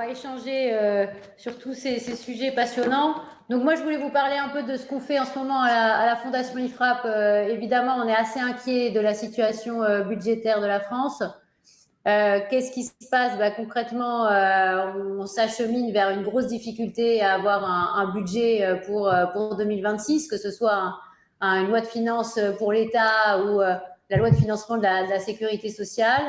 va échanger sur tous ces sujets passionnants. Donc moi, je voulais vous parler un peu de ce qu'on fait en ce moment à la Fondation IFRAP. Évidemment, on est assez inquiet de la situation budgétaire de la France. Qu'est-ce qui se passe? Concrètement, on s'achemine vers une grosse difficulté à avoir un budget pour 2026, que ce soit une loi de finances pour l'État ou la loi de financement de la sécurité sociale.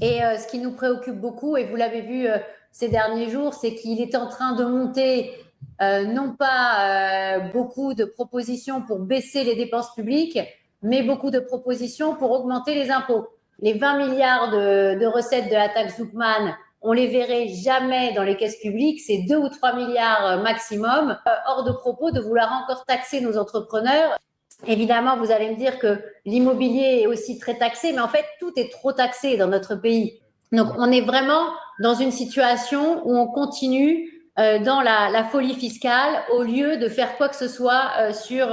Et ce qui nous préoccupe beaucoup, et vous l'avez vu ces derniers jours, c'est qu'il est en train de monter non pas beaucoup de propositions pour baisser les dépenses publiques, mais beaucoup de propositions pour augmenter les impôts. Les 20 milliards de recettes de la taxe Zuckman, on les verrait jamais dans les caisses publiques, c'est 2 ou 3 milliards maximum. Hors de propos de vouloir encore taxer nos entrepreneurs. Évidemment, vous allez me dire que l'immobilier est aussi très taxé, mais en fait, tout est trop taxé dans notre pays. Donc, on est vraiment dans une situation où on continue dans la folie fiscale au lieu de faire quoi que ce soit sur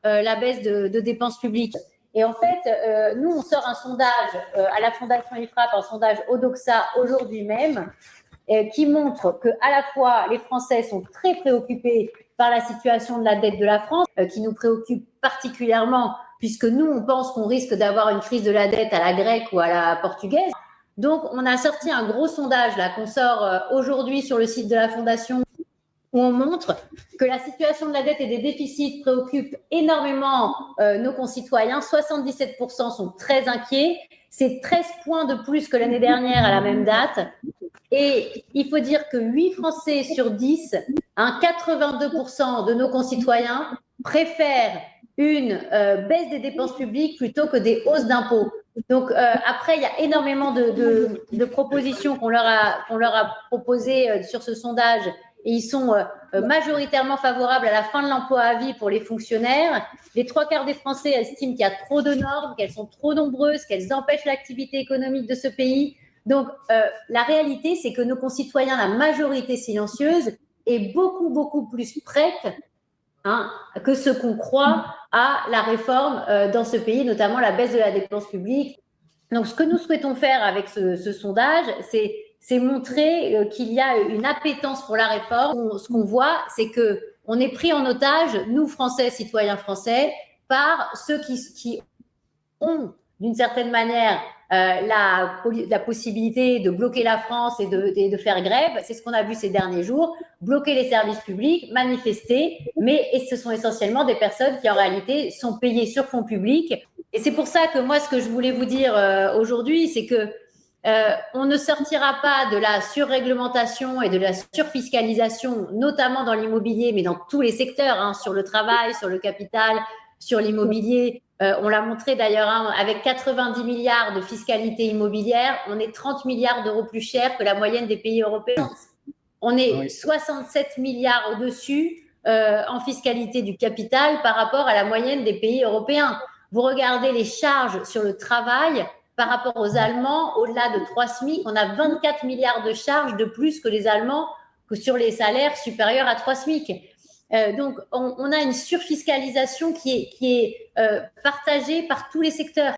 la baisse de dépenses publiques. Et en fait, nous, on sort un sondage à la Fondation IFRAP, un sondage Odoxa aujourd'hui même, qui montre que à la fois les Français sont très préoccupés par la situation de la dette de la France, qui nous préoccupe particulièrement, puisque nous, on pense qu'on risque d'avoir une crise de la dette à la grecque ou à la portugaise. Donc, on a sorti un gros sondage là qu'on sort aujourd'hui sur le site de la Fondation, où on montre que la situation de la dette et des déficits préoccupe énormément nos concitoyens. 77% sont très inquiets. C'est 13 points de plus que l'année dernière à la même date. Et il faut dire que 8 Français sur 10, 82% de nos concitoyens préfèrent une baisse des dépenses publiques plutôt que des hausses d'impôts. Donc après, il y a énormément de propositions qu'on leur a proposées sur ce sondage, et ils sont majoritairement favorables à la fin de l'emploi à vie pour les fonctionnaires. Les 3/4 des Français estiment qu'il y a trop de normes, qu'elles sont trop nombreuses, qu'elles empêchent l'activité économique de ce pays. Donc, la réalité, c'est que nos concitoyens, la majorité silencieuse, est beaucoup plus prête que ce qu'on croit à la réforme dans ce pays, notamment la baisse de la dépense publique. Donc, ce que nous souhaitons faire avec ce sondage, c'est montrer qu'il y a une appétence pour la réforme. Ce qu'on voit, c'est qu'on est pris en otage, nous, Français, citoyens français, par ceux qui ont, d'une certaine manière, la possibilité de bloquer la France et de faire grève. C'est ce qu'on a vu ces derniers jours, bloquer les services publics, manifester, mais ce sont essentiellement des personnes qui en réalité sont payées sur fonds publics. Et c'est pour ça que moi, ce que je voulais vous dire aujourd'hui, c'est que on ne sortira pas de la surréglementation et de la surfiscalisation, notamment dans l'immobilier, mais dans tous les secteurs, sur le travail, sur le capital, sur l'immobilier. On l'a montré d'ailleurs, avec 90 milliards de fiscalité immobilière, on est 30 milliards d'euros plus cher que la moyenne des pays européens. On est 67 milliards au-dessus en fiscalité du capital par rapport à la moyenne des pays européens. Vous regardez les charges sur le travail par rapport aux Allemands, au-delà de 3 SMIC, on a 24 milliards de charges de plus que les Allemands, que sur les salaires supérieurs à 3 SMIC. Donc, on a une surfiscalisation qui est partagée par tous les secteurs.